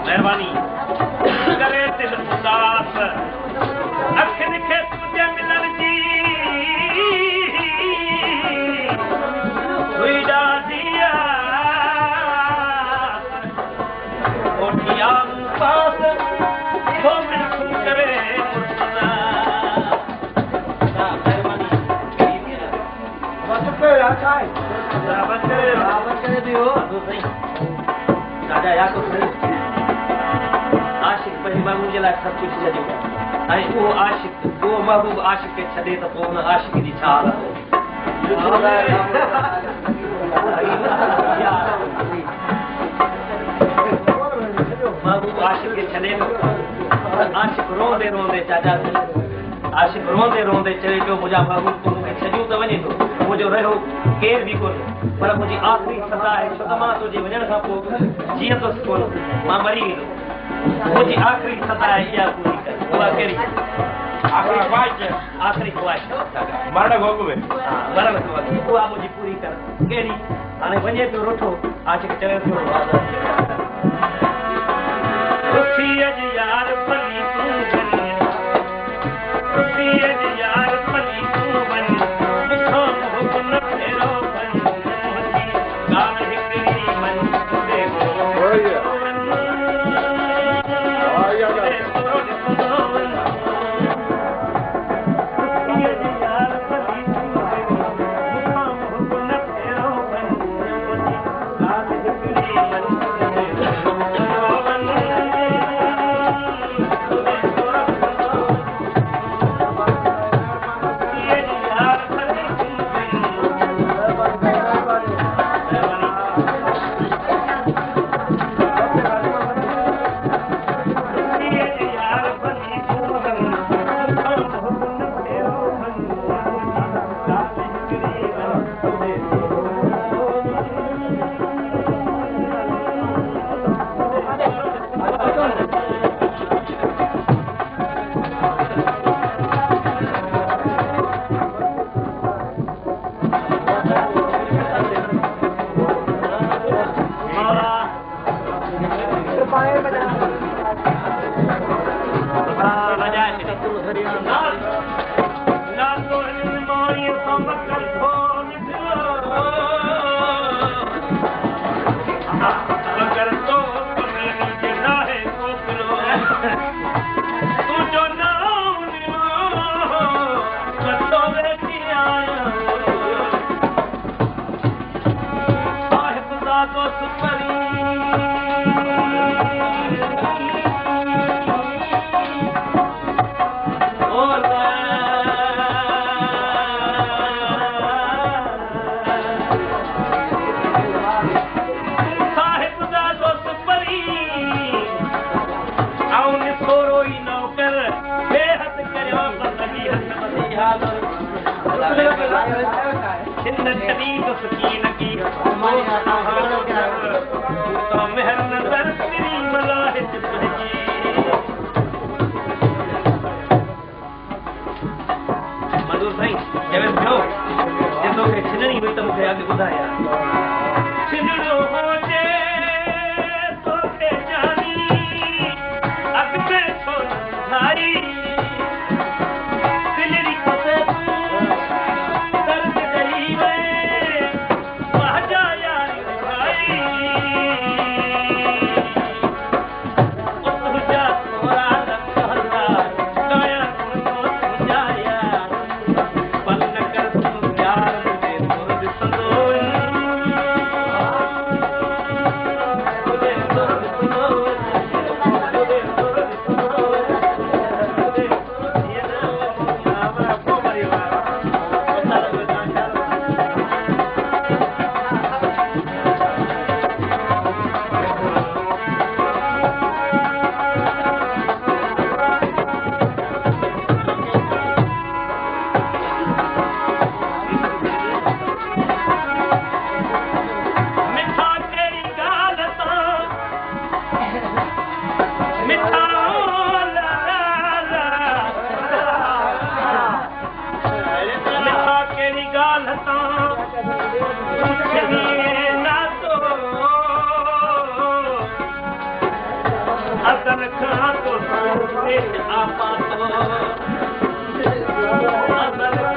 मेहरबानी करे दिल उदास अख दिखे तुझे मिलन जी हुई डादिया ओठिया पास वो मिल करे मुर्तजा मेहरबानी बस यार काय बस करे भी हो तो सही राजा या तो सही आशिक पहिली बार मुझे लाइक सब कुछ छॾे ऐं उहो आशिक उहो महबूब आशिक खे छॾे त पोइ हुन आशिक जी छा महबूब आशिक खे छॾे आशिक रोंदे रोंदे चाचा आशिक रोंदे रोंदे चवे पियो मुंहिंजा महबूब तूं मूंखे छॾियो त वञे थो मुंहिंजो रहियो केर बि कोन्हे पर मुंहिंजी आख़िरी सदा आहे छो त मां तुंहिंजे वञण खां पोइ जीअंदुसि कोन मां मरी वेंदो मुझे आखिरी सदा है या पूरी कर हुआ करी आखिरी ख्वाहिश मरण भोग में मरण भोग हुआ मुझे पूरी कर केरी हाने वने तो रोठो आशिक चवे पियो खुशी अज यार पली तू बनी खुशी अज यार पली तू बनी मिठो हुकुम फेरो बनी गाल हिकड़ी मन देखो खां तो पेट आपा तो असल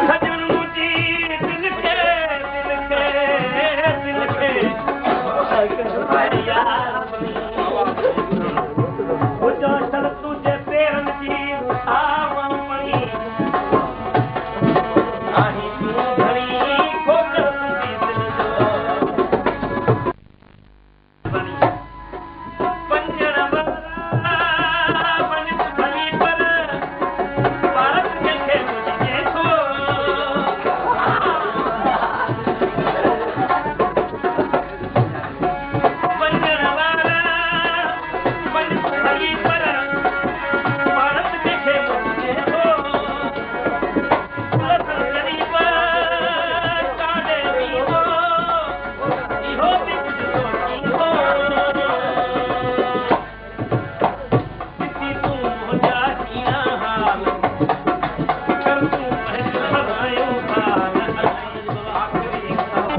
Hey!